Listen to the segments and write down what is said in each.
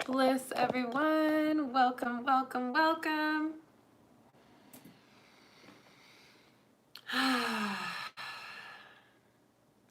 Bliss, everyone. Welcome, welcome, welcome.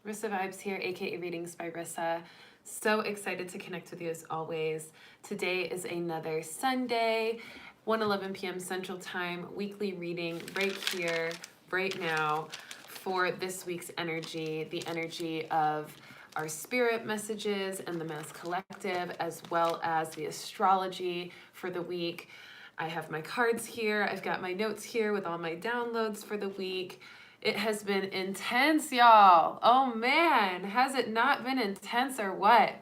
Rissa Vibes here, aka Readings by Rissa. So excited to connect with you as always. Today is another Sunday, 1:11 p.m. Central Time, weekly reading right here, right now, for this week's energy, the energy of our spirit messages and the Mass Collective, as well as the astrology for the week. I have my cards here. I've got my notes here with all my downloads for the week. It has been intense, y'all. Oh man, has it not been intense or what?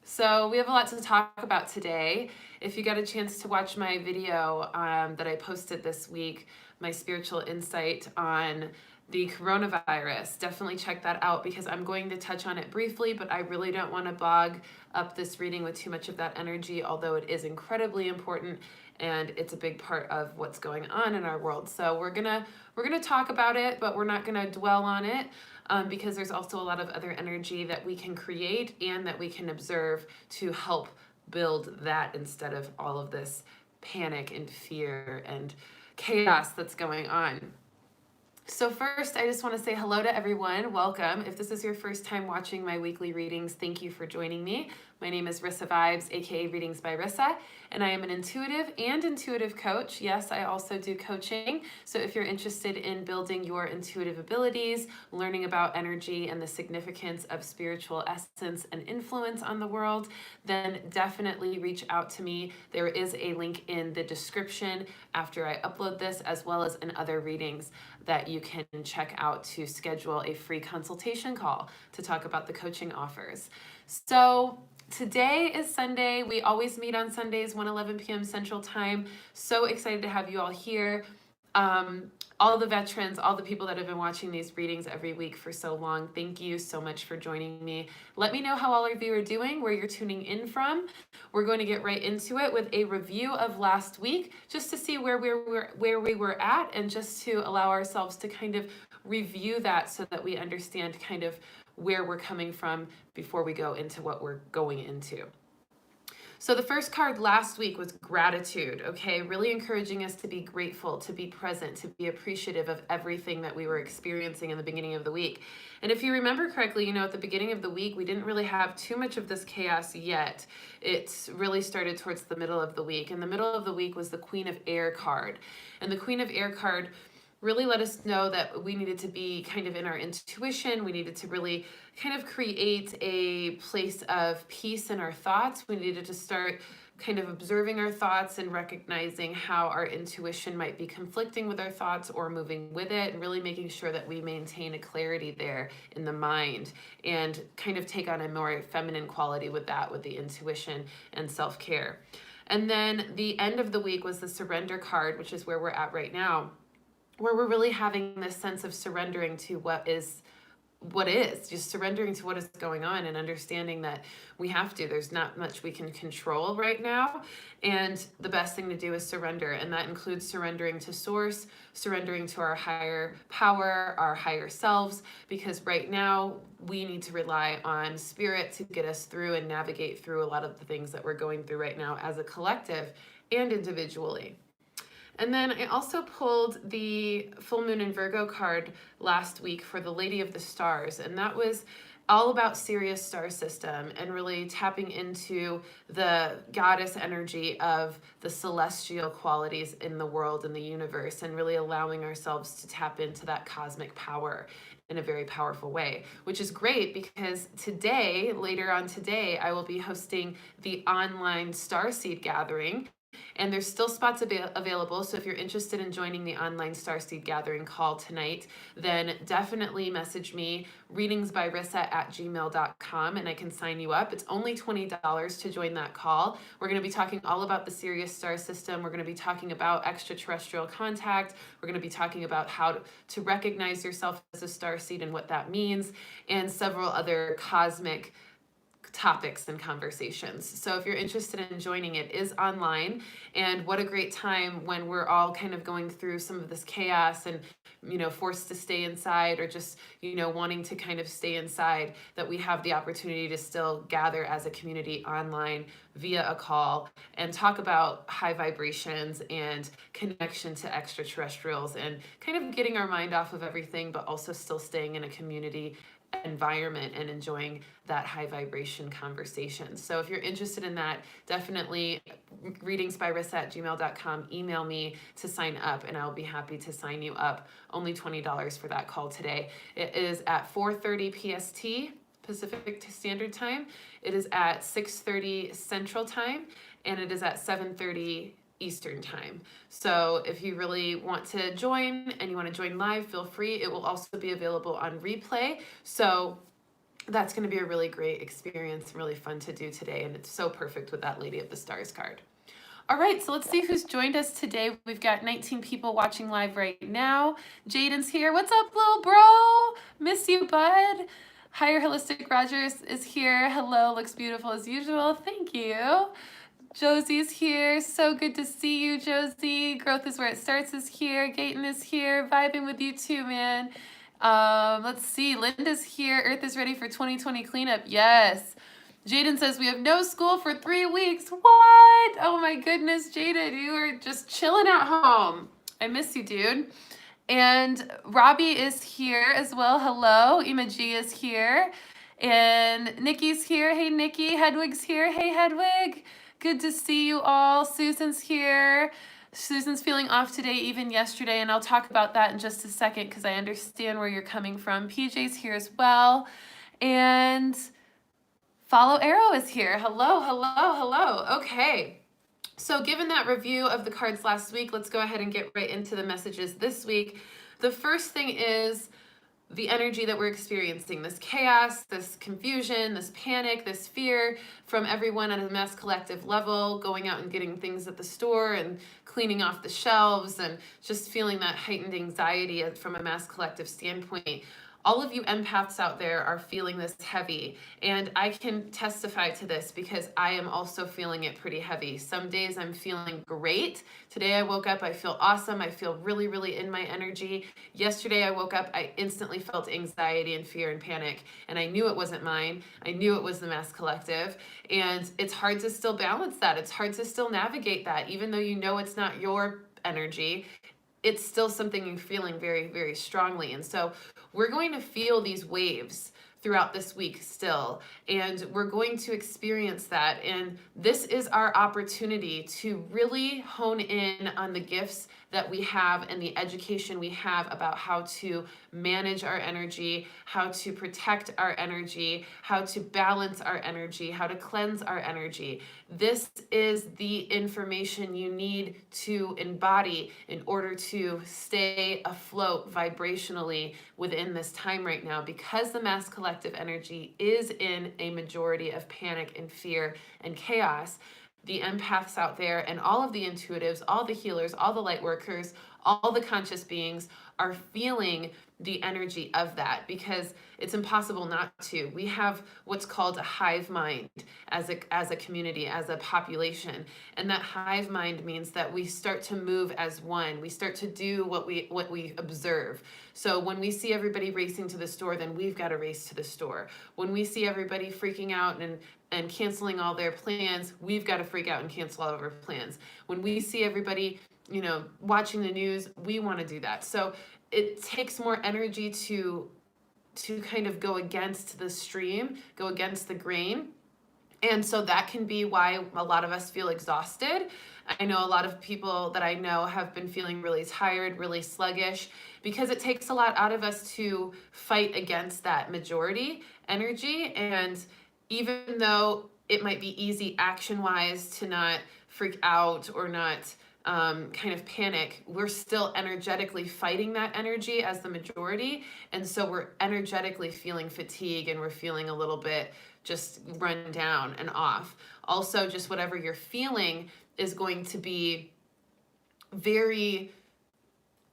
So we have a lot to talk about today. If you got a chance to watch my video that I posted this week, my spiritual insight on the coronavirus, definitely check that out because I'm going to touch on it briefly, but I really don't want to bog up this reading with too much of that energy, although it is incredibly important and it's a big part of what's going on in our world. So we're gonna talk about it, but we're not gonna dwell on it. Because there's also a lot of other energy that we can create and that we can observe to help build that instead of all of this panic and fear and chaos that's going on. So first, I just want to say hello to everyone. Welcome. If this is your first time watching my weekly readings, thank you for joining me. My name is Rissa Vibes, aka Readings by Rissa, and I am an intuitive coach. Yes, I also do coaching. So if you're interested in building your intuitive abilities, learning about energy and the significance of spiritual essence and influence on the world, then definitely reach out to me. There is a link in the description after I upload this, as well as in other readings that you can check out to schedule a free consultation call to talk about the coaching offers. So today is Sunday. We always meet on Sundays, 1:11 p.m. Central Time. So excited to have you all here. All the veterans, all the people that have been watching these readings every week for so long, thank you so much for joining me. Let me know how all of you are doing, where you're tuning in from. We're going to get right into it with a review of last week, just to see where we were at, and just to allow ourselves to kind of review that so that we understand kind of where we're coming from before we go into what we're going into. So the first card last week was gratitude, okay? Really encouraging us to be grateful, to be present, to be appreciative of everything that we were experiencing in the beginning of the week. And if you remember correctly, at the beginning of the week, we didn't really have too much of this chaos yet. It really started towards the middle of the week. And the middle of the week was the Queen of Air card. And the Queen of Air card really let us know that we needed to be kind of in our intuition. We needed to really kind of create a place of peace in our thoughts. We needed to start kind of observing our thoughts and recognizing how our intuition might be conflicting with our thoughts or moving with it, and really making sure that we maintain a clarity there in the mind and kind of take on a more feminine quality with that, with the intuition and self-care. And then the end of the week was the surrender card, which is where we're at right now, where we're really having this sense of surrendering to what is, just surrendering to what is going on and understanding that there's not much we can control right now. And the best thing to do is surrender. And that includes surrendering to source, surrendering to our higher power, our higher selves, because right now we need to rely on spirit to get us through and navigate through a lot of the things that we're going through right now as a collective and individually. And then I also pulled the Full Moon in Virgo card last week for the Lady of the Stars, and that was all about Sirius star system and really tapping into the goddess energy of the celestial qualities in the world and the universe, and really allowing ourselves to tap into that cosmic power in a very powerful way, which is great because later on today, I will be hosting the online Starseed Gathering. And there's still spots available. So if you're interested in joining the online Starseed Gathering call tonight, then definitely message me, readingsbyrissa@gmail.com, and I can sign you up. It's only $20 to join that call. We're going to be talking all about the Sirius star system. We're going to be talking about extraterrestrial contact. We're going to be talking about how to recognize yourself as a starseed and what that means, and several other cosmic topics and conversations. So if you're interested in joining, it is online. And what a great time when we're all kind of going through some of this chaos and, forced to stay inside, or just, wanting to kind of stay inside, that we have the opportunity to still gather as a community online via a call and talk about high vibrations and connection to extraterrestrials, and kind of getting our mind off of everything, but also still staying in a community environment and enjoying that high vibration conversation. So if you're interested in that, definitely readingsbyrissa@gmail.com, email me to sign up, and I'll be happy to sign you up. Only $20 for that call today. It is at 4:30 PST, Pacific Standard Time. It is at 6:30 Central Time, and it is at 7:30 Eastern Time. So if you really want to join and you want to join live, feel free. It will also be available on replay. So that's going to be a really great experience, really fun to do today. And it's so perfect with that Lady of the Stars card. All right, so let's see who's joined us today. We've got 19 people watching live right now. Jaden's here. What's up, little bro? Miss you, bud. Higher Holistic Rogers is here. Hello, looks beautiful as usual. Thank you. Josie's here. So good to see you, Josie. Growth is where it starts is here. Gayton is here. Vibing with you too, man. Let's see. Linda's here. Earth is ready for 2020 cleanup. Yes. Jaden says we have no school for 3 weeks. What? Oh my goodness, Jaden, you are just chilling at home. I miss you, dude. And Robbie is here as well. Hello. Ima G is here. And Nikki's here. Hey, Nikki. Hedwig's here. Hey, Hedwig. Good to see you all. Susan's here. Susan's feeling off today, even yesterday, and I'll talk about that in just a second because I understand where you're coming from. PJ's here as well. And Follow Arrow is here. Hello, hello, hello. Okay. So given that review of the cards last week, let's go ahead and get right into the messages this week. The first thing is the energy that we're experiencing, this chaos, this confusion, this panic, this fear from everyone at a mass collective level, going out and getting things at the store and cleaning off the shelves and just feeling that heightened anxiety from a mass collective standpoint. All of you empaths out there are feeling this heavy, and I can testify to this because I am also feeling it pretty heavy. Some days I'm feeling great. Today I woke up, I feel awesome. I feel really, really in my energy. Yesterday I woke up, I instantly felt anxiety and fear and panic, and I knew it wasn't mine. I knew it was the mass collective, and it's hard to still balance that. It's hard to still navigate that, even though you know it's not your energy. It's still something you're feeling very, very strongly. And so we're going to feel these waves throughout this week still, and we're going to experience that. And this is our opportunity to really hone in on the gifts that we have and the education we have about how to manage our energy, how to protect our energy, how to balance our energy, how to cleanse our energy. This is the information you need to embody in order to stay afloat vibrationally within this time right now, because the mass collective energy is in a majority of panic and fear and chaos. The empaths out there and all of the intuitives, all the healers, all the light workers, all the conscious beings are feeling the energy of that, because it's impossible not to. We have what's called a hive mind as a community, as a population. And that hive mind means that we start to move as one. We start to do what we observe. So when we see everybody racing to the store, then we've got to race to the store. When we see everybody freaking out and canceling all their plans, we've got to freak out and cancel all of our plans. When we see everybody, watching the news, we want to do that. So it takes more energy to kind of go against the stream, go against the grain. And so that can be why a lot of us feel exhausted. I know a lot of people that I know have been feeling really tired, really sluggish, because it takes a lot out of us to fight against that majority energy. And even though it might be easy action-wise to not freak out or not kind of panic, we're still energetically fighting that energy as the majority. And so we're energetically feeling fatigue, and we're feeling a little bit just run down and off. Also, just whatever you're feeling is going to be very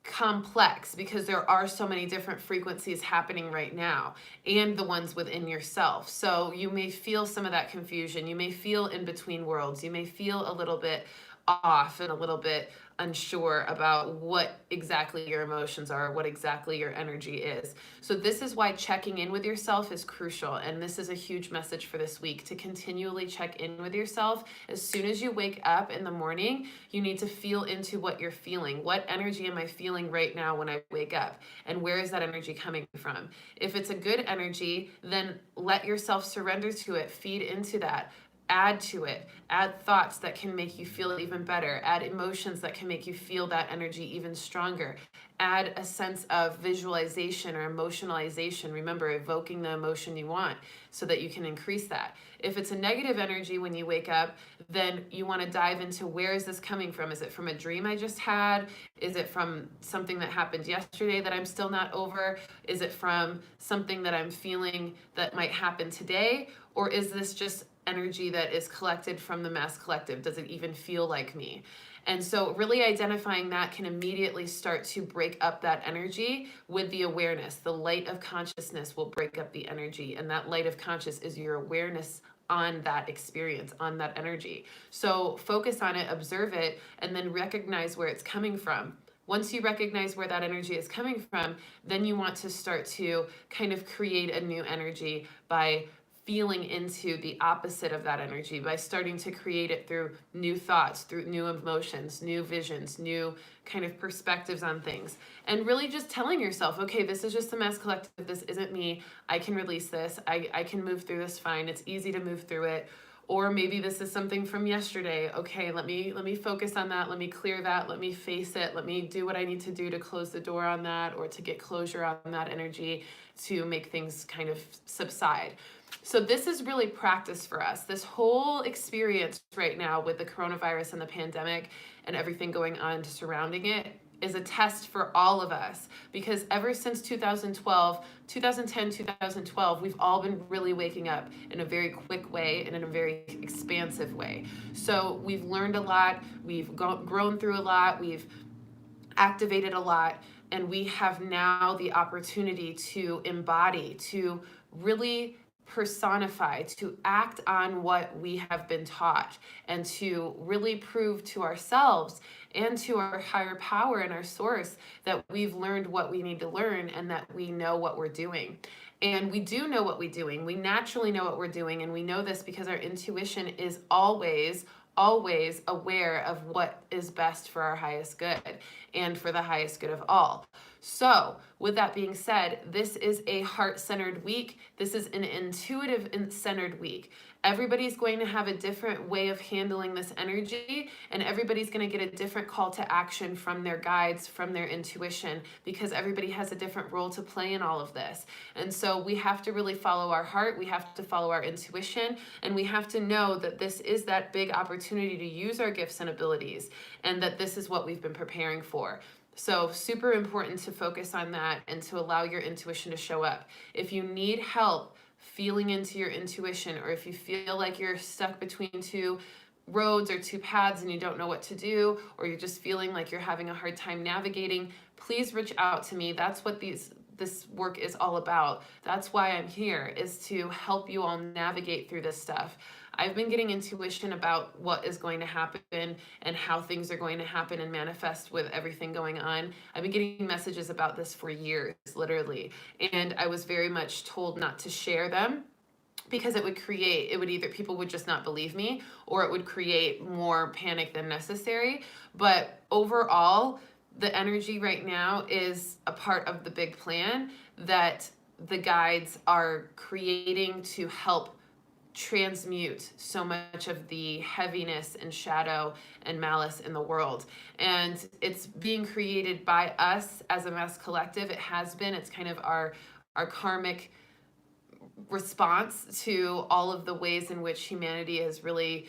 complex because there are so many different frequencies happening right now, and the ones within yourself. So you may feel some of that confusion. You may feel in between worlds. You may feel a little bit off and a little bit unsure about what exactly your emotions are, what exactly your energy is. So this is why checking in with yourself is crucial. And this is a huge message for this week, to continually check in with yourself. As soon as you wake up in the morning, you need to feel into what you're feeling. What energy am I feeling right now when I wake up? And where is that energy coming from? If it's a good energy, then let yourself surrender to it, feed into that. Add to it, add thoughts that can make you feel even better, add emotions that can make you feel that energy even stronger, add a sense of visualization or emotionalization. Remember, evoking the emotion you want so that you can increase that. If it's a negative energy when you wake up, then you want to dive into, where is this coming from? Is it from a dream I just had? Is it from something that happened yesterday that I'm still not over? Is it from something that I'm feeling that might happen today? Or is this just energy that is collected from the mass collective? Does it even feel like me? And so really identifying that can immediately start to break up that energy with the awareness. The light of consciousness will break up the energy, and that light of conscious is your awareness on that experience, on that energy. So focus on it, observe it, and then recognize where it's coming from. Once you recognize where that energy is coming from, then you want to start to kind of create a new energy by feeling into the opposite of that energy, by starting to create it through new thoughts, through new emotions, new visions, new kind of perspectives on things. And really just telling yourself, okay, this is just the mass collective. This isn't me. I can release this. I can move through this fine. It's easy to move through it. Or maybe this is something from yesterday. Okay, let me focus on that. Let me clear that. Let me face it. Let me do what I need to do to close the door on that, or to get closure on that energy, to make things kind of subside. So this is really practice for us. This whole experience right now with the coronavirus and the pandemic and everything going on surrounding it is a test for all of us, because ever since 2010, 2012, we've all been really waking up in a very quick way and in a very expansive way. So we've learned a lot, we've grown through a lot, we've activated a lot, and we have now the opportunity to embody, to really personify, to act on what we have been taught, and to really prove to ourselves and to our higher power and our source that we've learned what we need to learn, and that we know what we're doing. And we do know what we're doing. We naturally know what we're doing, and we know this because our intuition is always aware of what is best for our highest good and for the highest good of all. So with that being said, this is a heart-centered week. This is an intuitive-centered week. Everybody's going to have a different way of handling this energy, and everybody's going to get a different call to action from their guides, from their intuition, because everybody has a different role to play in all of this. And so we have to really follow our heart, we have to follow our intuition, and we have to know that this is that big opportunity to use our gifts and abilities, and that this is what we've been preparing for. So super important to focus on that and to allow your intuition to show up. If you need help feeling into your intuition, or if you feel like you're stuck between two roads or two paths and you don't know what to do, or you're just feeling like you're having a hard time navigating, please reach out to me. That's what this work is all about. That's why I'm here, is to help you all navigate through this stuff. I've been getting intuition about what is going to happen and how things are going to happen and manifest with everything going on. I've been getting messages about this for years, literally. And I was very much told not to share them, because it would either, people would just not believe me, or it would create more panic than necessary. But overall, the energy right now is a part of the big plan that the guides are creating to help transmute so much of the heaviness and shadow and malice in the world. And it's being created by us as a mass collective. It has been. It's kind of our karmic response to all of the ways in which humanity has really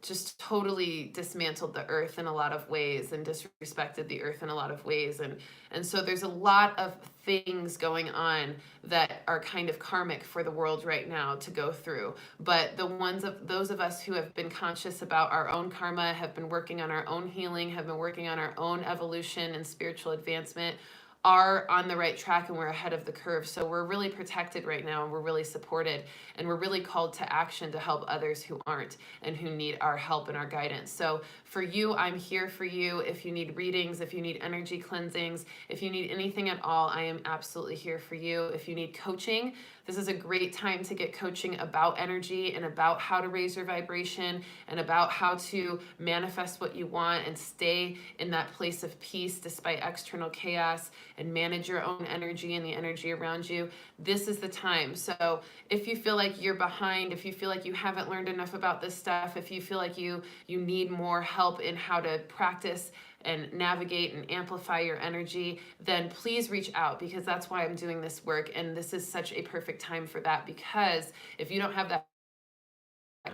just totally dismantled the earth in a lot of ways and disrespected the earth in a lot of ways. And so there's a lot of things going on that are kind of karmic for the world right now to go through. But those of us who have been conscious about our own karma, have been working on our own healing, have been working on our own evolution and spiritual advancement, are on the right track, and we're ahead of the curve. So we're really protected right now, and we're really supported, and we're really called to action to help others who aren't and who need our help and our guidance. So for you, I'm here for you. If you need readings, if you need energy cleansings, if you need anything at all, I am absolutely here for you. If you need coaching, this is a great time to get coaching about energy and about how to raise your vibration and about how to manifest what you want and stay in that place of peace despite external chaos, and manage your own energy and the energy around you. This is the time. So if you feel like you're behind, if you feel like you haven't learned enough about this stuff, if you feel like you need more help in how to practice and navigate and amplify your energy, then please reach out, because that's why I'm doing this work. And this is such a perfect time for that, because if you don't have that,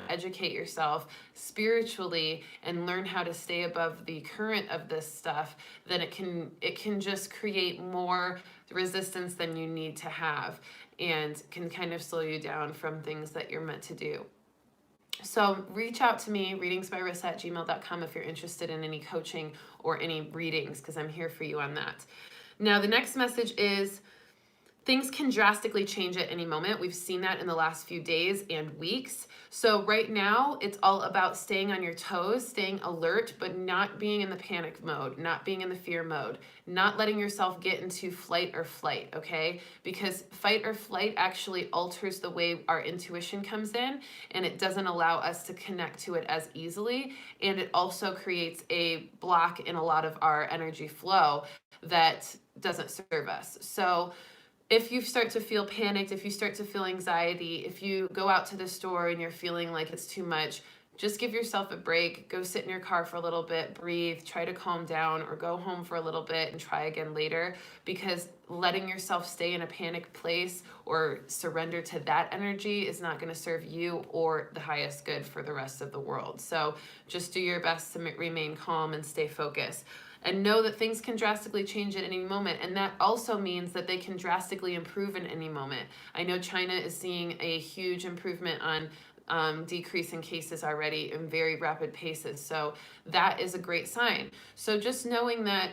educate yourself spiritually and learn how to stay above the current of this stuff, then it can just create more resistance than you need to have, and can kind of slow you down from things that you're meant to do. So reach out to me, readingsbyrissa@gmail.com, if you're interested in any coaching or any readings, because I'm here for you on that. Now, the next message is things can drastically change at any moment. We've seen that in the last few days and weeks. So right now, it's all about staying on your toes, staying alert, but not being in the panic mode, not being in the fear mode, not letting yourself get into flight or flight, okay? Because fight or flight actually alters the way our intuition comes in, and it doesn't allow us to connect to it as easily. And it also creates a block in a lot of our energy flow that doesn't serve us. So if you start to feel panicked, if you start to feel anxiety, if you go out to the store and you're feeling like it's too much, just give yourself a break. Go sit in your car for a little bit, breathe, try to calm down, or go home for a little bit and try again later, because letting yourself stay in a panic place or surrender to that energy is not going to serve you or the highest good for the rest of the world. So just do your best to remain calm and stay focused. And know that things can drastically change at any moment. And that also means that they can drastically improve in any moment. I know China is seeing a huge improvement on decrease in cases already in very rapid paces. So that is a great sign. So just knowing that,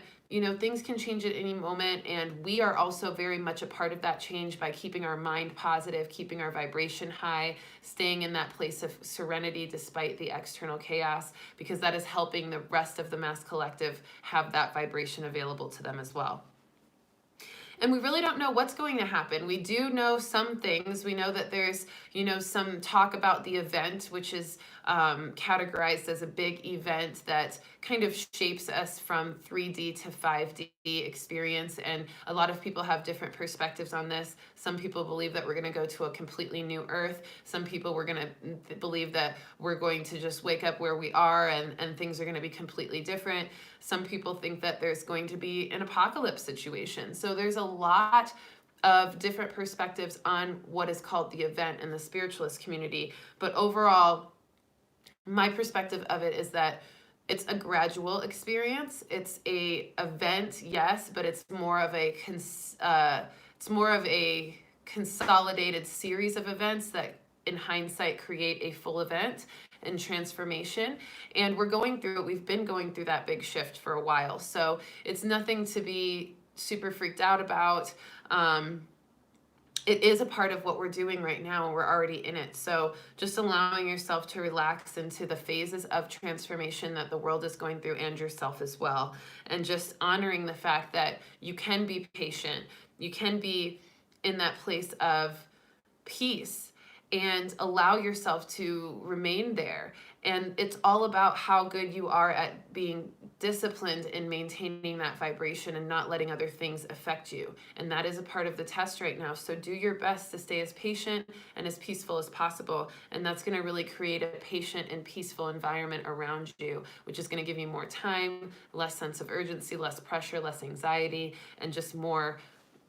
things can change at any moment, and we are also very much a part of that change by keeping our mind positive, keeping our vibration high, staying in that place of serenity despite the external chaos, because that is helping the rest of the mass collective have that vibration available to them as well. And we really don't know what's going to happen. We do know some things. We know that there's, some talk about the event, which is categorized as a big event that kind of shapes us from 3D to 5D experience. And a lot of people have different perspectives on this. Some people believe that we're going to go to a completely new earth. Some people we're going to believe that we're going to just wake up where we are and things are going to be completely different. Some people think that there's going to be an apocalypse situation. So there's a lot of different perspectives on what is called the event in the spiritualist community. But overall, my perspective of it is that it's a gradual experience. It's a event, yes, but it's more of a consolidated series of events that in hindsight create a full event and transformation. And we've been going through that big shift for a while. So it's nothing to be super freaked out about. It is a part of what we're doing right now, and we're already in it. So just allowing yourself to relax into the phases of transformation that the world is going through, and yourself as well. And just honoring the fact that you can be patient. You can be in that place of peace and allow yourself to remain there. And it's all about how good you are at being disciplined in maintaining that vibration and not letting other things affect you. And that is a part of the test right now. So do your best to stay as patient and as peaceful as possible. And that's going to really create a patient and peaceful environment around you, which is going to give you more time, less sense of urgency, less pressure, less anxiety, and just more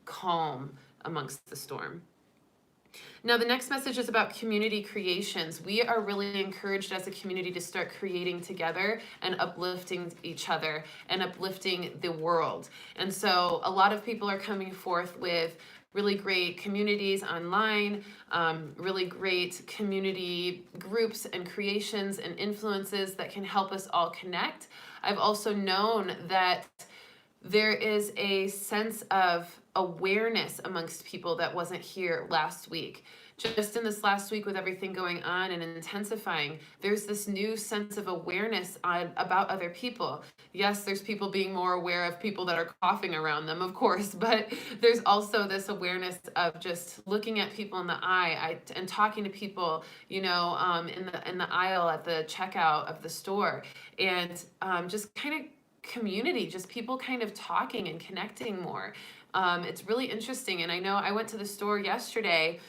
calm amongst the storm. Now, the next message is about community creations. We are really encouraged as a community to start creating together and uplifting each other and uplifting the world. And so a lot of people are coming forth with really great communities online, really great community groups and creations and influences that can help us all connect. I've also known that there is a sense of awareness amongst people that wasn't here last week. Just in this last week, with everything going on and intensifying, there's this new sense of awareness about other people. Yes, there's people being more aware of people that are coughing around them, of course, but there's also this awareness of just looking at people in the eye and talking to people, in the aisle at the checkout of the store, and just kind of community, just people kind of talking and connecting more. It's really interesting. And I know I went to the store yesterday,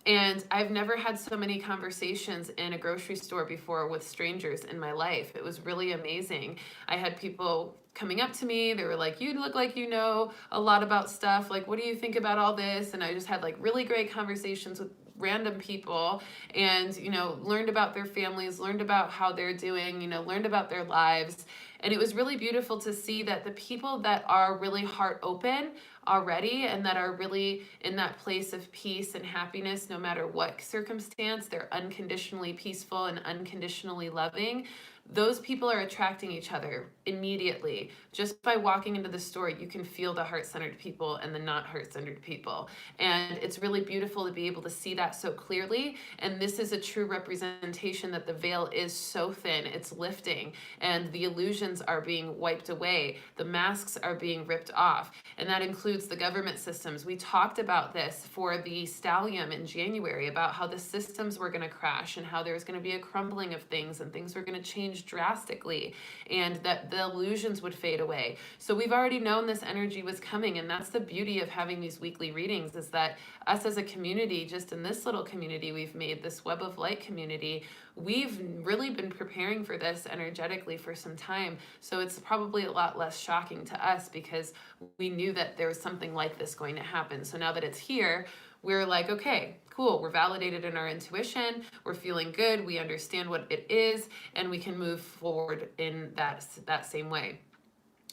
and I've never had so many conversations in a grocery store before with strangers in my life. It was really amazing. I had people coming up to me. They were like, "You look like you know a lot about stuff. Like, what do you think about all this?" And I just had like really great conversations with random people, and learned about their families, learned about how they're doing, learned about their lives. And it was really beautiful to see that the people that are really heart open already and that are really in that place of peace and happiness, no matter what circumstance, they're unconditionally peaceful and unconditionally loving. Those people are attracting each other immediately. Just by walking into the store, you can feel the heart-centered people and the not heart-centered people. And it's really beautiful to be able to see that so clearly. And this is a true representation that the veil is so thin, it's lifting, and the illusions are being wiped away. The masks are being ripped off. And that includes the government systems. We talked about this for the Stallium in January, about how the systems were going to crash and how there's going to be a crumbling of things and things were going to change drastically, and that the illusions would fade away. So we've already known this energy was coming, and that's the beauty of having these weekly readings, is that us as a community, just in this little community we've made, this Web of Light community, we've really been preparing for this energetically for some time. So it's probably a lot less shocking to us because we knew that there was something like this going to happen. So now that it's here, we're like, okay, cool, we're validated in our intuition, we're feeling good, we understand what it is, and we can move forward in that same way.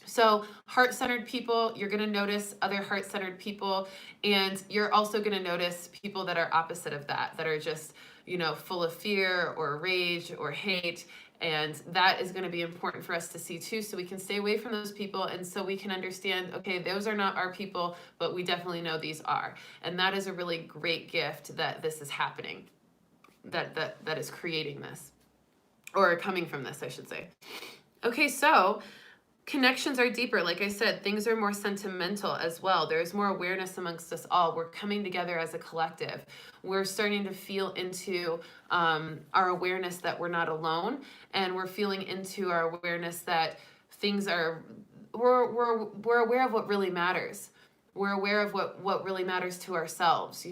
So heart-centered people, you're going to notice other heart-centered people, and you're also going to notice people that are opposite of that are just, full of fear or rage or hate. And that is going to be important for us to see too, so we can stay away from those people, and so we can understand, okay, those are not our people, but we definitely know these are. And that is a really great gift that this is happening, that is creating this, or coming from this, I should say. Okay, so connections are deeper. Like I said, things are more sentimental as well. There's more awareness amongst us all. We're coming together as a collective. We're starting to feel into our awareness that we're not alone, and we're feeling into our awareness that things are, we're aware of what really matters. We're aware of what really matters to ourselves,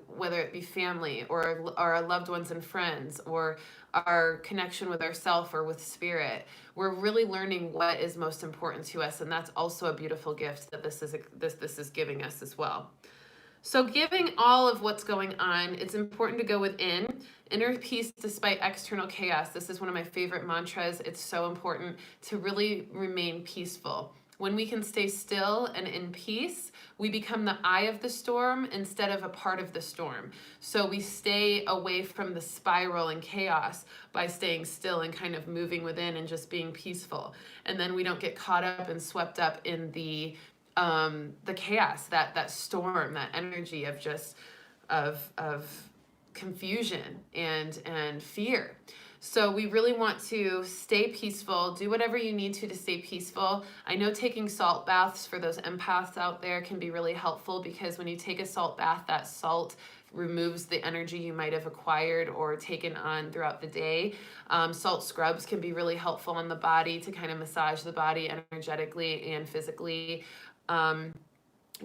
whether it be family or our loved ones and friends, or our connection with ourself or with spirit. We're really learning what is most important to us, and that's also a beautiful gift that this is giving us as well. So giving all of what's going on, it's important to go within. Inner peace despite external chaos. This is one of my favorite mantras. It's so important to really remain peaceful. When we can stay still and in peace, we become the eye of the storm instead of a part of the storm. So we stay away from the spiral and chaos by staying still and kind of moving within and just being peaceful. And then we don't get caught up and swept up in the chaos, that storm, that energy of just of confusion and fear. So we really want to stay peaceful. Do whatever you need to stay peaceful. I know taking salt baths for those empaths out there can be really helpful, because when you take a salt bath, that salt removes the energy you might have acquired or taken on throughout the day. Salt scrubs can be really helpful on the body to kind of massage the body energetically and physically.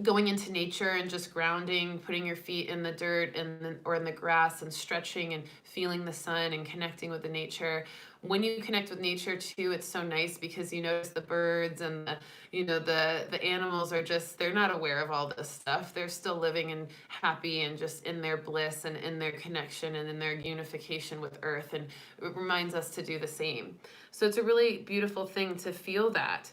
going into nature and just grounding, putting your feet in the dirt or in the grass and stretching and feeling the sun and connecting with the nature. When you connect with nature too, it's so nice because you notice the birds and the animals are just, they're not aware of all this stuff. They're still living and happy and just in their bliss and in their connection and in their unification with earth. And it reminds us to do the same. So it's a really beautiful thing to feel that.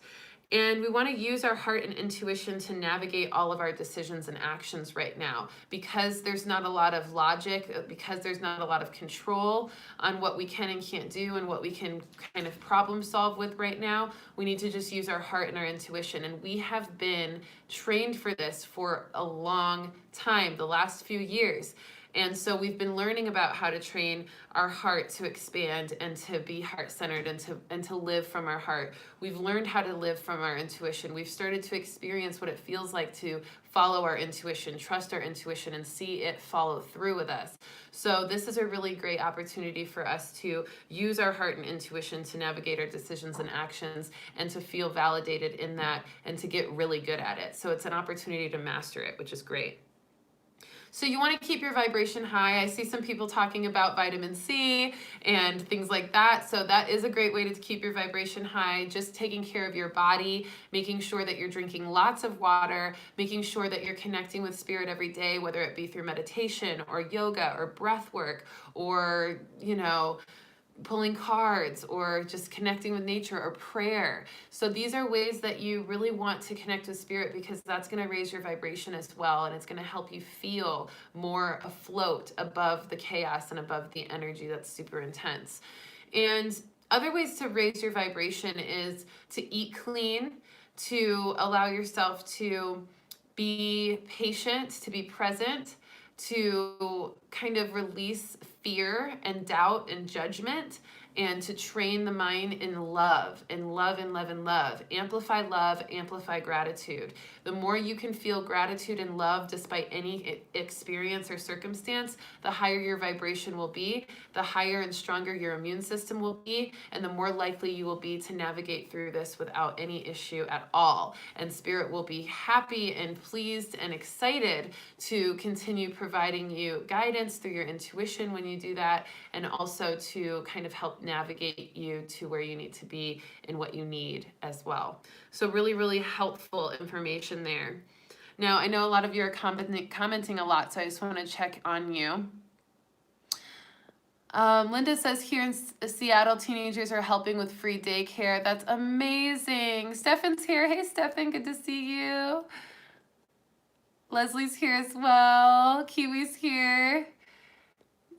And we want to use our heart and intuition to navigate all of our decisions and actions right now. Because there's not a lot of logic, because there's not a lot of control on what we can and can't do and what we can kind of problem solve with right now, we need to just use our heart and our intuition. And we have been trained for this for a long time, the last few years. And so we've been learning about how to train our heart to expand and to be heart-centered and to live from our heart. We've learned how to live from our intuition. We've started to experience what it feels like to follow our intuition, trust our intuition, and see it follow through with us. So this is a really great opportunity for us to use our heart and intuition to navigate our decisions and actions and to feel validated in that and to get really good at it. So it's an opportunity to master it, which is great. So you want to keep your vibration high. I see some people talking about vitamin C and things like that. So that is a great way to keep your vibration high. Just taking care of your body, making sure that you're drinking lots of water, making sure that you're connecting with spirit every day, whether it be through meditation or yoga or breath work or, pulling cards or just connecting with nature or prayer. So these are ways that you really want to connect with spirit because that's going to raise your vibration as well, and it's going to help you feel more afloat above the chaos and above the energy that's super intense. And other ways to raise your vibration is to eat clean, to allow yourself to be patient, to be present, to kind of release fear and doubt and judgment, and to train the mind in love and love and love and love. Amplify love, amplify gratitude. The more you can feel gratitude and love despite any experience or circumstance, the higher your vibration will be, the higher and stronger your immune system will be, and the more likely you will be to navigate through this without any issue at all. And spirit will be happy and pleased and excited to continue providing you guidance through your intuition when you do that, and also to kind of help navigate you to where you need to be and what you need as well. So really, really helpful information there. Now, I know a lot of you are commenting a lot, so I just want to check on you. Linda says here in Seattle, teenagers are helping with free daycare. That's amazing. Stefan's here. Hey, Stefan, good to see you. Leslie's here as well. Kiwi's here.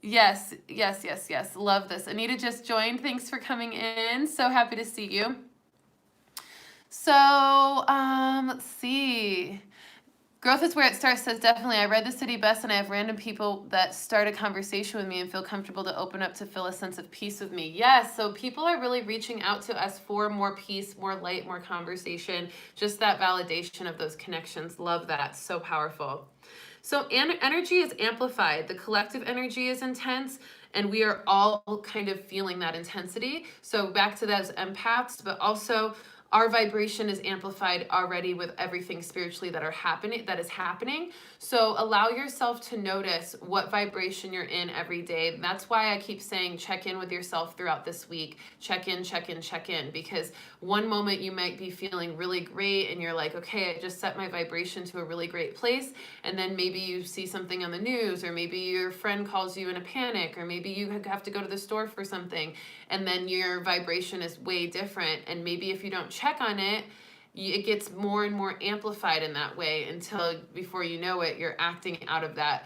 Yes. Love this. Anita just joined. Thanks for coming in. So happy to see you. So, let's see. Growth is where it starts says definitely. I read The City Best and I have random people that start a conversation with me and feel comfortable to open up to feel a sense of peace with me. Yes, so people are really reaching out to us for more peace, more light, more conversation, just that validation of those connections. Love that. So powerful. So energy is amplified. The collective energy is intense, and we are all kind of feeling that intensity. So back to those empaths, but also our vibration is amplified already with everything spiritually that is happening. So allow yourself to notice what vibration you're in every day. That's why I keep saying check in with yourself throughout this week. Check in, because one moment you might be feeling really great and you're like, okay, I just set my vibration to a really great place. And then maybe you see something on the news, or maybe your friend calls you in a panic, or maybe you have to go to the store for something, and then your vibration is way different. And maybe if you don't check on it, it gets more and more amplified in that way until before you know it, you're acting out of that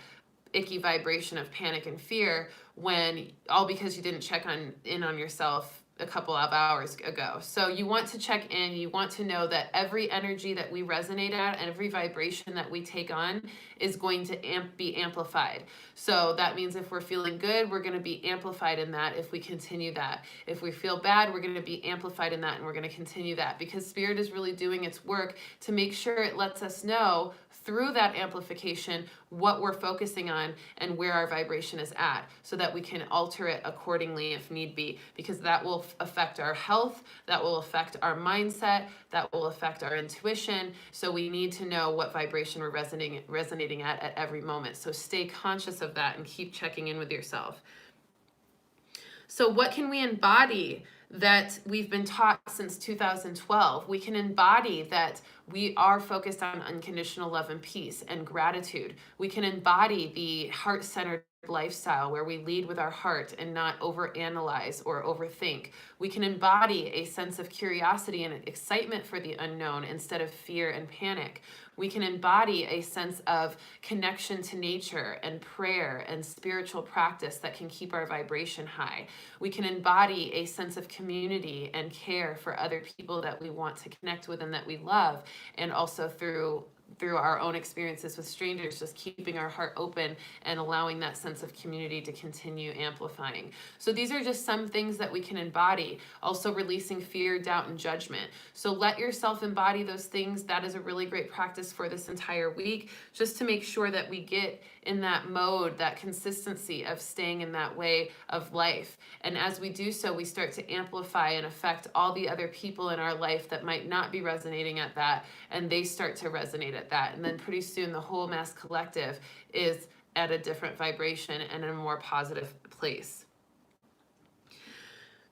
icky vibration of panic and fear, when all because you didn't check in on yourself a couple of hours ago. So you want to check in. You want to know that every energy that we resonate at and every vibration that we take on is going to be amplified. So that means if we're feeling good, we're going to be amplified in that if we continue that. If we feel bad, we're going to be amplified in that, and we're going to continue that, because spirit is really doing its work to make sure it lets us know through that amplification what we're focusing on and where our vibration is at, so that we can alter it accordingly if need be, because that will affect our health, that will affect our mindset, that will affect our intuition. So we need to know what vibration we're resonating at every moment. So stay conscious of that and keep checking in with yourself. So what can we embody that we've been taught since 2012? We can embody that we are focused on unconditional love and peace and gratitude. We can embody the heart-centered lifestyle where we lead with our heart and not overanalyze or overthink. We can embody a sense of curiosity and excitement for the unknown instead of fear and panic. We can embody a sense of connection to nature and prayer and spiritual practice that can keep our vibration high. We can embody a sense of community and care for other people that we want to connect with and that we love, and also through our own experiences with strangers, just keeping our heart open and allowing that sense of community to continue amplifying. So these are just some things that we can embody. Also releasing fear, doubt, and judgment. So let yourself embody those things. That is a really great practice for this entire week, just to make sure that we get in that mode, that consistency of staying in that way of life. And as we do so, we start to amplify and affect all the other people in our life that might not be resonating at that, and they start to resonate at that. And then pretty soon the whole mass collective is at a different vibration and in a more positive place.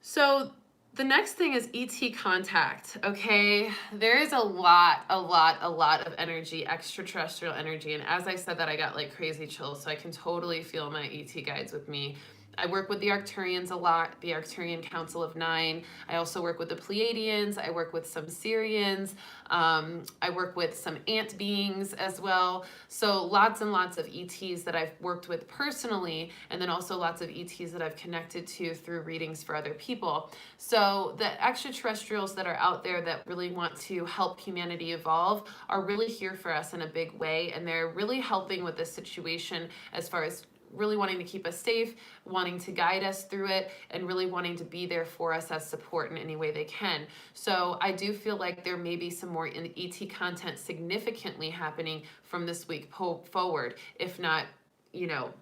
So the next thing is ET contact, okay? There is a lot of energy, extraterrestrial energy. And as I said that, I got like crazy chills, so I can totally feel my ET guides with me. I work with the Arcturians a lot, the Arcturian Council of Nine. I also work with the Pleiadians. I work with some Sirians. I work with some ant beings as well. So lots and lots of ETs that I've worked with personally, and then also lots of ETs that I've connected to through readings for other people. So the extraterrestrials that are out there that really want to help humanity evolve are really here for us in a big way, and they're really helping with this situation as far as really wanting to keep us safe, wanting to guide us through it, and really wanting to be there for us as support in any way they can. So I do feel like there may be some more ET content significantly happening from this week forward, if not,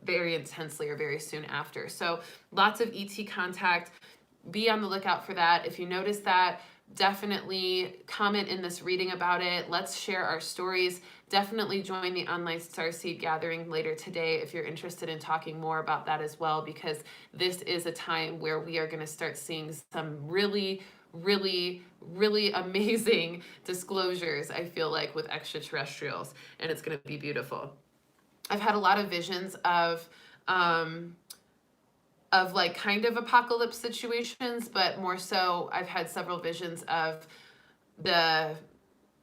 very intensely or very soon after. So lots of ET contact. Be on the lookout for that. If you notice that, definitely comment in this reading about it. Let's share our stories. Definitely join the online Starseed gathering later today if you're interested in talking more about that as well, because this is a time where we are going to start seeing some really amazing disclosures, I feel like, with extraterrestrials, and it's going to be beautiful. I've had a lot of visions of like kind of apocalypse situations, but more so I've had several visions of the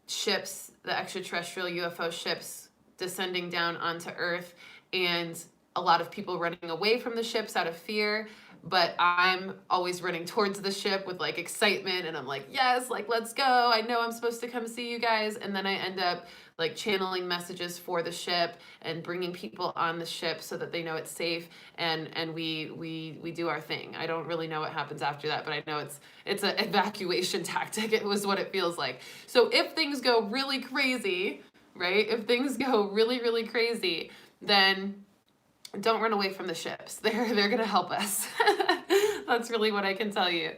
ships, the extraterrestrial UFO ships descending down onto Earth, and a lot of people running away from the ships out of fear, but I'm always running towards the ship with like excitement, and I'm like, yes, like let's go, I know I'm supposed to come see you guys. And then I end up like channeling messages for the ship and bringing people on the ship so that they know it's safe, and we do our thing. I don't really know what happens after that, but I know it's an evacuation tactic. It was what it feels like. So if things go really crazy, right? If things go really crazy, then don't run away from the ships. They're gonna help us. That's really what I can tell you.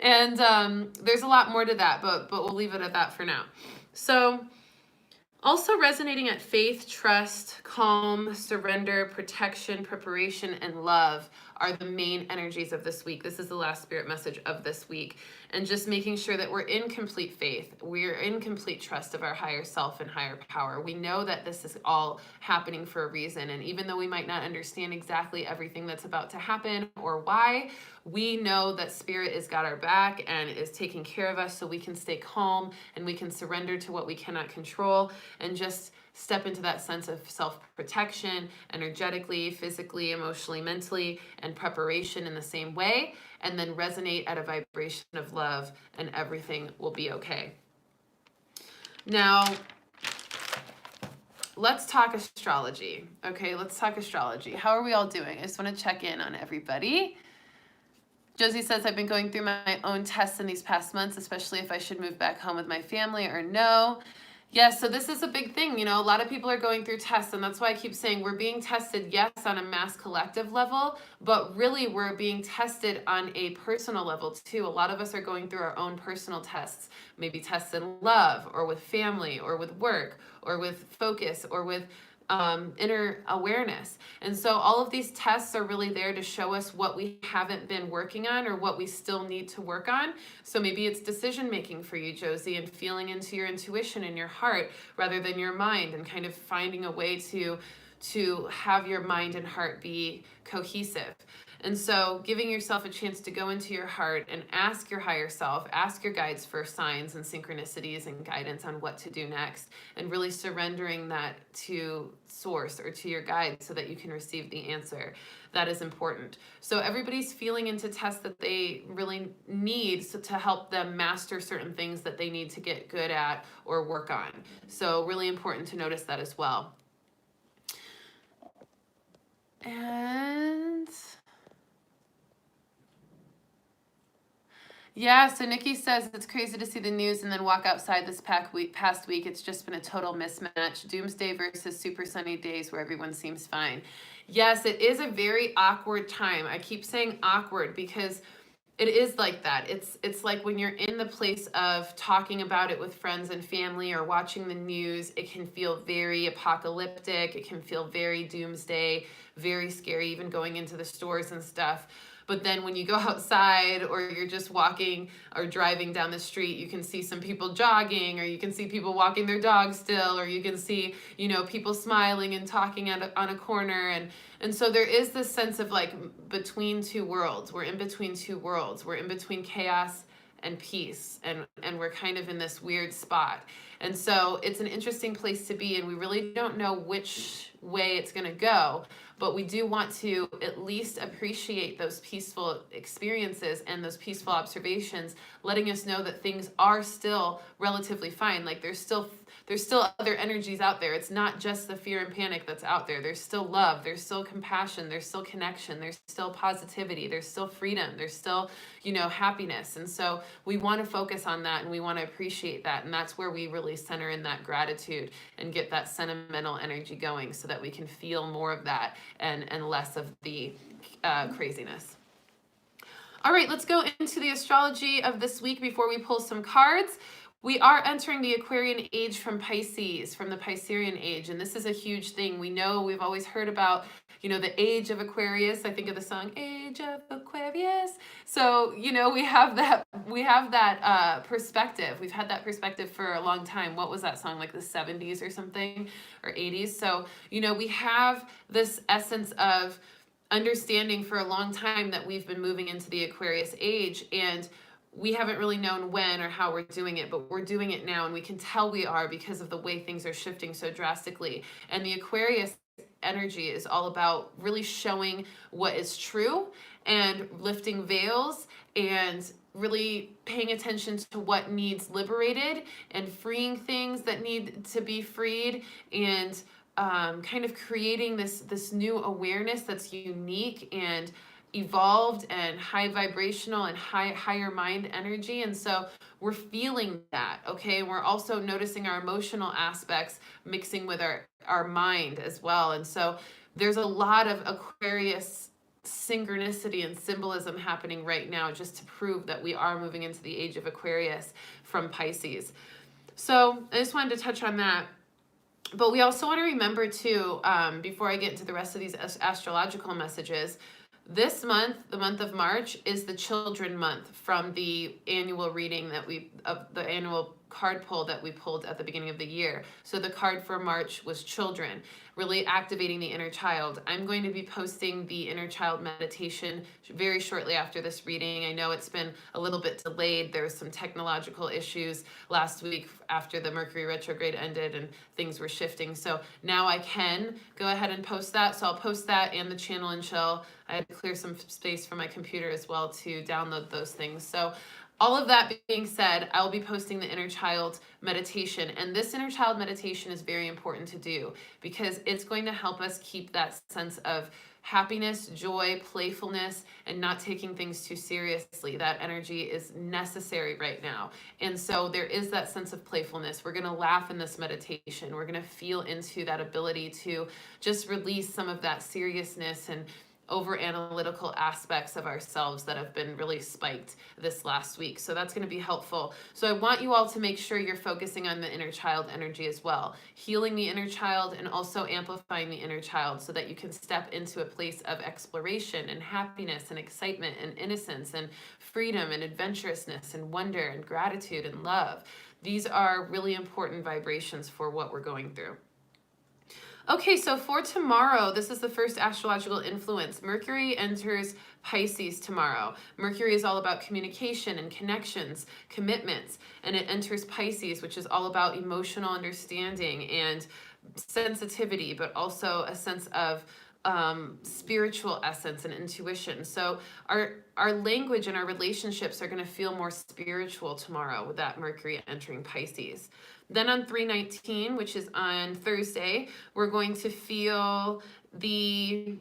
And there's a lot more to that, but we'll leave it at that for now. So also resonating at faith, trust, calm, surrender, protection, preparation, and love are the main energies of this week. This is the last spirit message of this week. And just making sure that we're in complete faith. We're in complete trust of our higher self and higher power. We know that this is all happening for a reason. And even though we might not understand exactly everything that's about to happen or why, we know that Spirit has got our back and is taking care of us, so we can stay calm and we can surrender to what we cannot control and just step into that sense of self-protection, energetically, physically, emotionally, mentally, and preparation in the same way, and then resonate at a vibration of love, and everything will be okay. Now, let's talk astrology. Okay, let's talk astrology. How are we all doing? I just want to check in on everybody. Josie says, I've been going through my own tests in these past months, especially if I should move back home with my family or no. Yes, so this is a big thing. A lot of people are going through tests, and that's why I keep saying we're being tested, yes, on a mass collective level, but really we're being tested on a personal level too. A lot of us are going through our own personal tests, maybe tests in love, or with family, or with work, or with focus, or with inner awareness. And so all of these tests are really there to show us what we haven't been working on or what we still need to work on. So maybe it's decision making for you, Josie, and feeling into your intuition and your heart rather than your mind, and kind of finding a way to have your mind and heart be cohesive. And so giving yourself a chance to go into your heart and ask your higher self, ask your guides for signs and synchronicities and guidance on what to do next, and really surrendering that to source or to your guide so that you can receive the answer. That is important. So everybody's feeling into tests that they really need to help them master certain things that they need to get good at or work on. So really important to notice that as well. And yeah, so Nikki says it's crazy to see the news and then walk outside this past week. It's just been a total mismatch. Doomsday versus super sunny days where everyone seems fine. Yes, it is a very awkward time. I keep saying awkward because it is like that. It's like when you're in the place of talking about it with friends and family or watching the news, it can feel very apocalyptic. It can feel very doomsday, very scary, even going into the stores and stuff. But then when you go outside or you're just walking or driving down the street, you can see some people jogging, or you can see people walking their dogs still, or you can see, people smiling and talking on a corner. And so there is this sense of like between two worlds. We're in between two worlds. We're in between chaos and peace, and we're kind of in this weird spot. And so it's an interesting place to be, and we really don't know which way it's going to go, but we do want to at least appreciate those peaceful experiences and those peaceful observations, letting us know that things are still relatively fine. Like there's still other energies out there. It's not just the fear and panic that's out there. There's still love, there's still compassion, there's still connection, there's still positivity, there's still freedom, there's still, happiness. And so we want to focus on that, and we want to appreciate that. And that's where we really center in that gratitude and get that sentimental energy going so that we can feel more of that and less of the craziness. All right, let's go into the astrology of this week before we pull some cards. We are entering the Aquarian age from Pisces, from the Piscean age, and this is a huge thing. We know, we've always heard about, the age of Aquarius. I think of the song Age of Aquarius. So, we have that perspective. We've had that perspective for a long time. What was that song, like the 70s or something, or 80s? So, we have this essence of understanding for a long time that we've been moving into the Aquarius age, and we haven't really known when or how we're doing it, but we're doing it now, and we can tell we are because of the way things are shifting so drastically. And the Aquarius energy is all about really showing what is true and lifting veils and really paying attention to what needs liberated and freeing things that need to be freed, and kind of creating this new awareness that's unique and evolved and high vibrational and higher mind energy. And so we're feeling that, okay? And we're also noticing our emotional aspects mixing with our mind as well. And so there's a lot of Aquarius synchronicity and symbolism happening right now, just to prove that we are moving into the age of Aquarius from Pisces. So I just wanted to touch on that. But we also want to remember too, before I get into the rest of these astrological messages, this month, the month of March, is the children month from the annual reading the annual card pull that we pulled at the beginning of the year. So the card for March was children, really activating the inner child. I'm going to be posting the inner child meditation very shortly after this reading. I know it's been a little bit delayed. There were some technological issues last week after the Mercury retrograde ended and things were shifting. So now I can go ahead and post that. So I'll post that and the channel and chill. I had to clear some space for my computer as well to download those things. So all of that being said, I'll be posting the inner child meditation. And this inner child meditation is very important to do because it's going to help us keep that sense of happiness, joy, playfulness, and not taking things too seriously. That energy is necessary right now. And so there is that sense of playfulness. We're going to laugh in this meditation. We're going to feel into that ability to just release some of that seriousness and over analytical aspects of ourselves that have been really spiked this last week. So that's going to be helpful. So I want you all to make sure you're focusing on the inner child energy as well, healing the inner child and also amplifying the inner child so that you can step into a place of exploration and happiness and excitement and innocence and freedom and adventurousness and wonder and gratitude and love. These are really important vibrations for what we're going through. Okay, so for tomorrow, this is the first astrological influence. Mercury enters Pisces tomorrow. Mercury is all about communication and connections, commitments, and it enters Pisces, which is all about emotional understanding and sensitivity, but also a sense of spiritual essence and intuition. So our language and our relationships are going to feel more spiritual tomorrow with that Mercury entering Pisces. Then on 3/19, which is on Thursday, we're going to feel the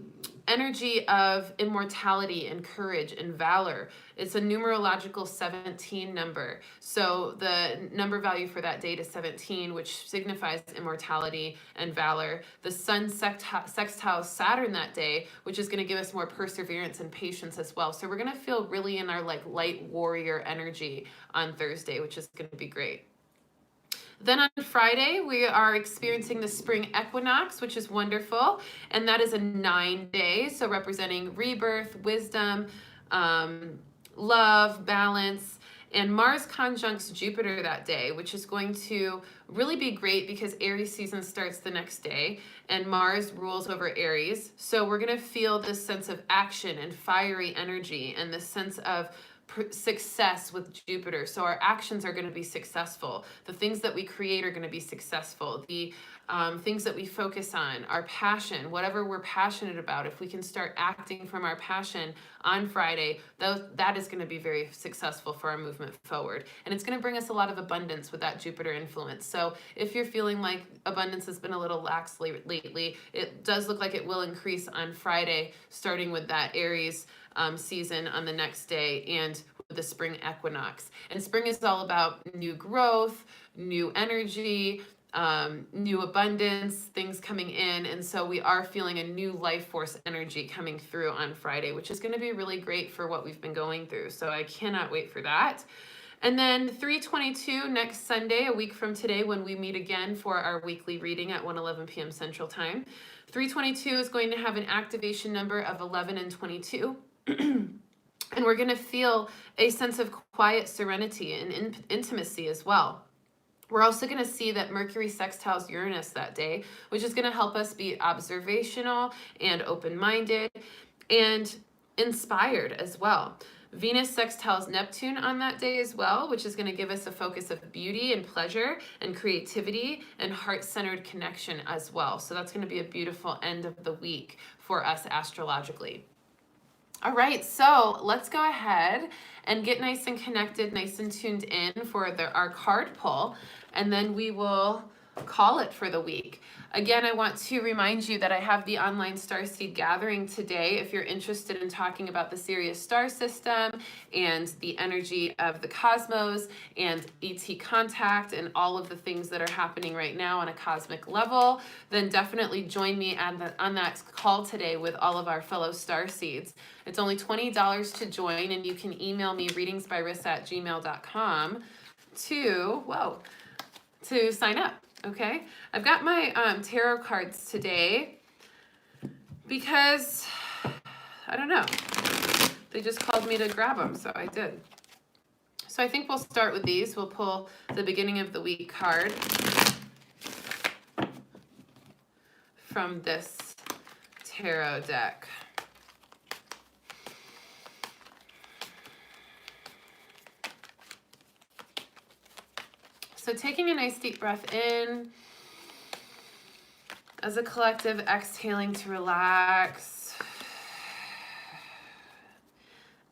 energy of immortality and courage and valor. It's a numerological 17 number. So the number value for that date is 17, which signifies immortality and valor. The sun sextiles Saturn that day, which is going to give us more perseverance and patience as well. So we're going to feel really in our like light warrior energy on Thursday, which is going to be great. Then on Friday, we are experiencing the spring equinox, which is wonderful. And that is a 9 days, so representing rebirth, wisdom, love, balance, and Mars conjuncts Jupiter that day, which is going to really be great because Aries season starts the next day and Mars rules over Aries. So we're going to feel this sense of action and fiery energy and this sense of success with Jupiter. So our actions are going to be successful. The things that we create are going to be successful. The things that we focus on, our passion, whatever we're passionate about, if we can start acting from our passion on Friday, that is going to be very successful for our movement forward. And it's going to bring us a lot of abundance with that Jupiter influence. So if you're feeling like abundance has been a little lax lately, it does look like it will increase on Friday, starting with that Aries season on the next day and with the spring equinox. And spring is all about new growth, new energy, new abundance, things coming in. And so we are feeling a new life force energy coming through on Friday, which is going to be really great for what we've been going through. So I cannot wait for that. And then 3/22 next Sunday, a week from today, when we meet again for our weekly reading at 1:11 p.m. Central Time. 3/22 is going to have an activation number of 11 and 22. And we're going to feel a sense of quiet serenity and intimacy as well. We're also going to see that Mercury sextiles Uranus that day, which is going to help us be observational and open-minded and inspired as well. Venus sextiles Neptune on that day as well, which is going to give us a focus of beauty and pleasure and creativity and heart-centered connection as well. So that's going to be a beautiful end of the week for us astrologically. All right, so let's go ahead and get nice and connected, nice and tuned in for our card pull, and then we will call it for the week. Again, I want to remind you that I have the online Starseed Gathering today. If you're interested in talking about the Sirius star system and the energy of the cosmos and ET contact and all of the things that are happening right now on a cosmic level, then definitely join me on that call today with all of our fellow Starseeds. It's only $20 to join, and you can email me readingsbyrissa@gmail.com to sign up. Okay, I've got my tarot cards today because, I don't know, they just called me to grab them, so I did. So I think we'll start with these. We'll pull the beginning of the week card from this tarot deck. So taking a nice deep breath in, as a collective, exhaling to relax.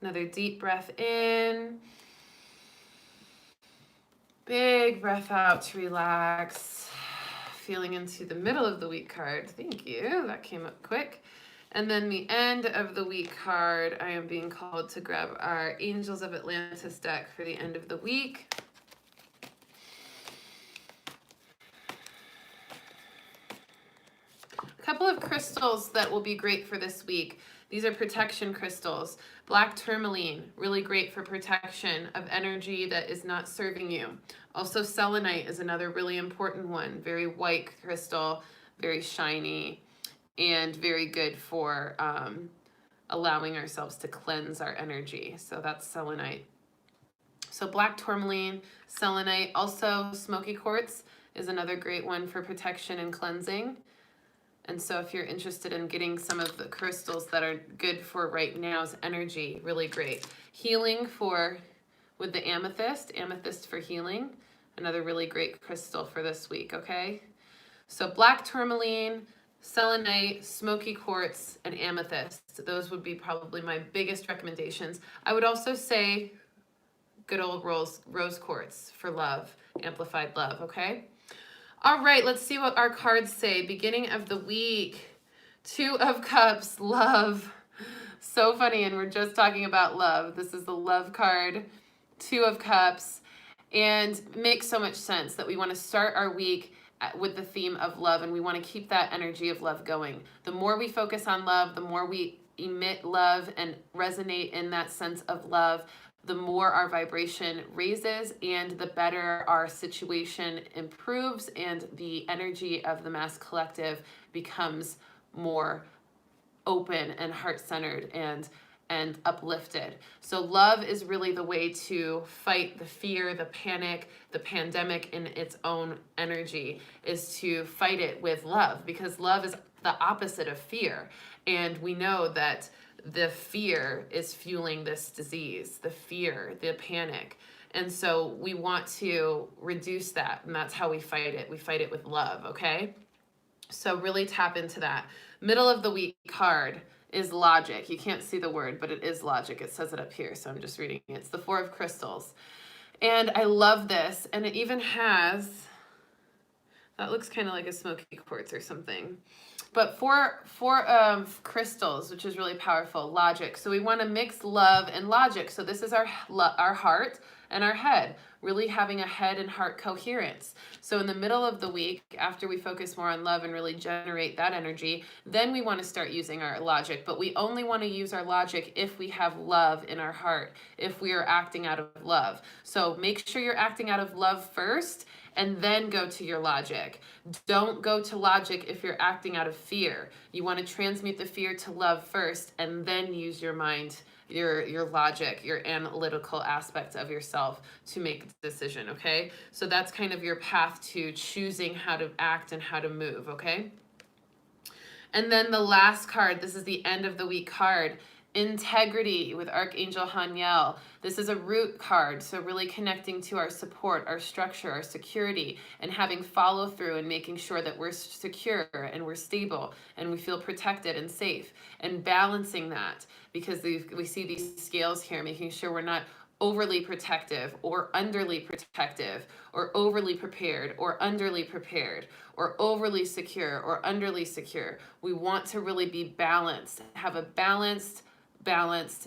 Another deep breath in. Big breath out to relax. Feeling into the middle of the week card. Thank you. That came up quick. And then the end of the week card, I am being called to grab our Angels of Atlantis deck for the end of the week. A couple of crystals that will be great for this week. These are protection crystals. Black tourmaline, really great for protection of energy that is not serving you. Also, selenite is another really important one. Very white crystal, very shiny, and very good for allowing ourselves to cleanse our energy. So that's selenite. So black tourmaline, selenite, also smoky quartz is another great one for protection and cleansing. And so if you're interested in getting some of the crystals that are good for right now's energy, really great. Healing with the amethyst for healing, another really great crystal for this week, okay? So black tourmaline, selenite, smoky quartz, and amethyst. Those would be probably my biggest recommendations. I would also say good old rose quartz for love, amplified love, okay? All right, let's see what our cards say. Beginning of the week, 2 of Cups, love. So funny, and we're just talking about love. This is the love card, 2 of Cups, and makes so much sense that we want to start our week with the theme of love, and we want to keep that energy of love going. The more we focus on love, the more we emit love and resonate in that sense of love, the more our vibration raises and the better our situation improves and the energy of the mass collective becomes more open and heart-centered and uplifted. So love is really the way to fight the fear, the panic, the pandemic in its own energy, is to fight it with love, because love is the opposite of fear. And we know that the fear is fueling this disease, the fear, the panic. And so we want to reduce that, and that's how we fight it. We fight it with love, okay? So really tap into that. Middle of the week card is logic. You can't see the word, but it is logic. It says it up here, so I'm just reading it. It's the 4 of crystals. And I love this, and it even has, that looks kind of like a smoky quartz or something. But four crystals, which is really powerful. Logic. So we want to mix love and logic. So this is our heart and our head, really having a head and heart coherence. So in the middle of the week, after we focus more on love and really generate that energy, then we want to start using our logic. But we only want to use our logic if we have love in our heart, if we are acting out of love. So make sure you're acting out of love first, and then go to your logic. Don't go to logic if you're acting out of fear. You want to transmute the fear to love first, and then use your mind, your logic, your analytical aspect of yourself to make a decision, okay? So that's kind of your path to choosing how to act and how to move, okay? And then the last card, this is the end of the week card, integrity with Archangel Haniel. This is a root card, so really connecting to our support, our structure, our security, and having follow through and making sure that we're secure and we're stable and we feel protected and safe, and balancing that, because we see these scales here, making sure we're not overly protective or underly protective, or overly prepared or underly prepared, or overly secure or underly secure. We want to really be balanced, have a balanced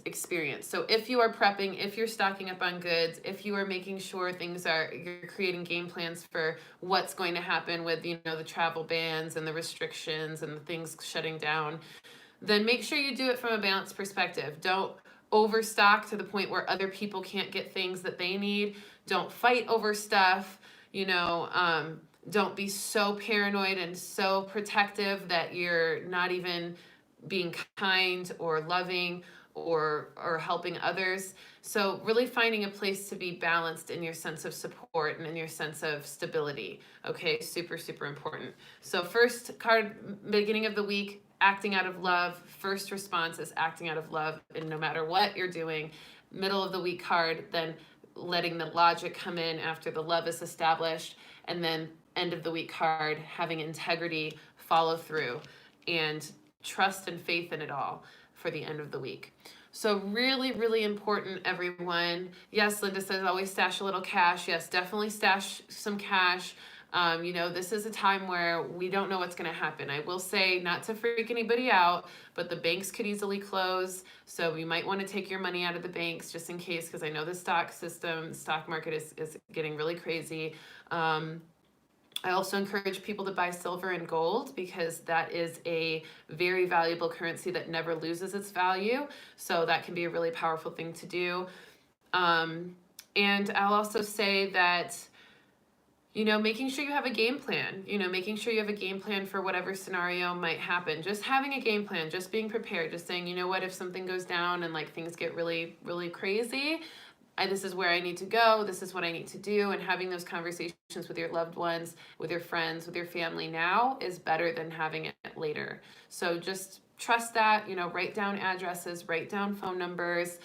experience. So if you are prepping, if you're stocking up on goods, if you are making sure you're creating game plans for what's going to happen with, the travel bans and the restrictions and the things shutting down, then make sure you do it from a balanced perspective. Don't overstock to the point where other people can't get things that they need. Don't fight over stuff, don't be so paranoid and so protective that you're not even being kind or loving or helping others. So really finding a place to be balanced in your sense of support and in your sense of stability. Okay, super, super important. So first card, beginning of the week, acting out of love. First response is acting out of love, and no matter what you're doing. Middle of the week card, then letting the logic come in after the love is established, and then end of the week card, having integrity, follow through, and trust and faith in it all for the end of the week. So really, really important, everyone. Yes, Linda says always stash a little cash. Yes, definitely stash some cash. You know, this is a time where we don't know what's going to happen. I will say, not to freak anybody out, but the banks could easily close. So you might want to take your money out of the banks just in case, because I know the stock market is getting really crazy. I also encourage people to buy silver and gold because that is a very valuable currency that never loses its value. So that can be a really powerful thing to do. And I'll also say that, you know, making sure you have a game plan, you know, making sure you have a game plan for whatever scenario might happen. Just having a game plan, just being prepared, just saying, you know what, if something goes down and like things get really, really crazy, this is where I need to go, this is what I need to do, and having those conversations with your loved ones, with your friends, with your family now is better than having it later. So just trust that, you know, write down addresses, write down phone numbers,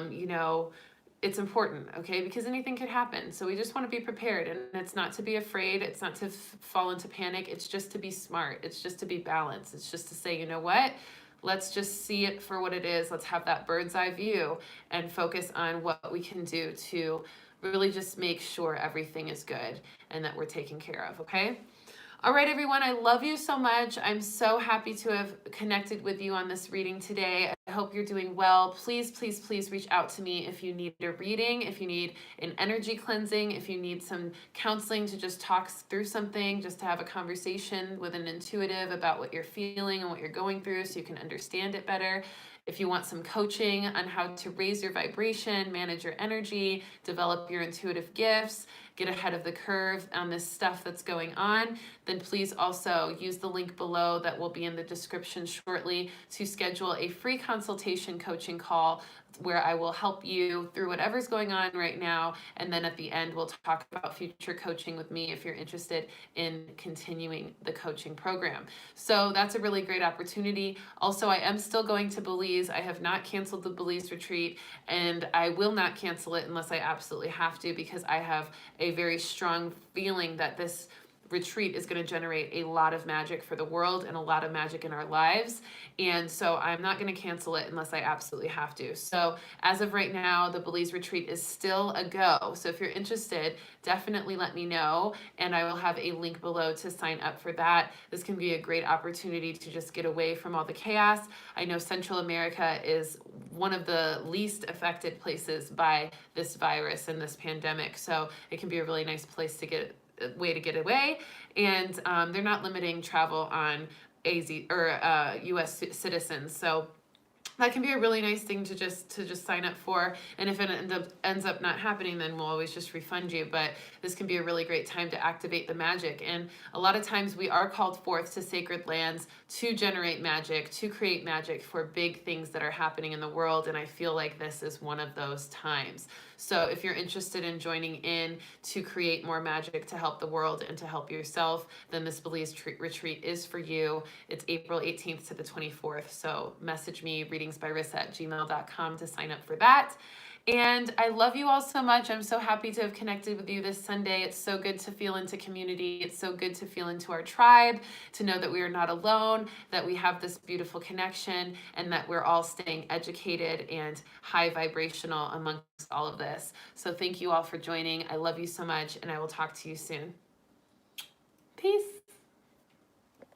you know, it's important, okay, because anything could happen. So we just want to be prepared, and it's not to be afraid, it's not to fall into panic, it's just to be smart, it's just to be balanced, it's just to say, you know what, let's just see it for what it is, let's have that bird's eye view and focus on what we can do to really just make sure everything is good and that we're taken care of, okay? All right, everyone, I love you so much. I'm so happy to have connected with you on this reading today. I hope you're doing well. Please, please, please reach out to me if you need a reading, if you need an energy cleansing, if you need some counseling to just talk through something, just to have a conversation with an intuitive about what you're feeling and what you're going through so you can understand it better. If you want some coaching on how to raise your vibration, manage your energy, develop your intuitive gifts, get ahead of the curve on this stuff that's going on, then please also use the link below that will be in the description shortly to schedule a free consultation coaching call where I will help you through whatever's going on right now. And then at the end, we'll talk about future coaching with me if you're interested in continuing the coaching program. So that's a really great opportunity. Also, I am still going to Belize. I have not canceled the Belize retreat, and I will not cancel it unless I absolutely have to, because I have a very strong feeling that this retreat is going to generate a lot of magic for the world and a lot of magic in our lives. And so I'm not going to cancel it unless I absolutely have to. So as of right now, the Belize retreat is still a go. So if you're interested, definitely let me know, and I will have a link below to sign up for that. This can be a great opportunity to just get away from all the chaos. I know Central America is one of the least affected places by this virus and this pandemic. So it can be a really nice place to get way to get away, and they're not limiting travel on AZ or U.S. citizens, so that can be a really nice thing to just sign up for. And if it ends up not happening, then we'll always just refund you. But this can be a really great time to activate the magic. And a lot of times we are called forth to sacred lands to generate magic, to create magic for big things that are happening in the world. And I feel like this is one of those times. So if you're interested in joining in to create more magic to help the world and to help yourself, then this Belize retreat is for you. It's April 18th to the 24th. So message me, readingsbyrissa@gmail.com, to sign up for that. And I love you all so much. I'm so happy to have connected with you this Sunday. It's so good to feel into community. It's so good to feel into our tribe, to know that we are not alone, that we have this beautiful connection, and that we're all staying educated and high vibrational amongst all of this. So thank you all for joining. I love you so much, and I will talk to you soon. Peace.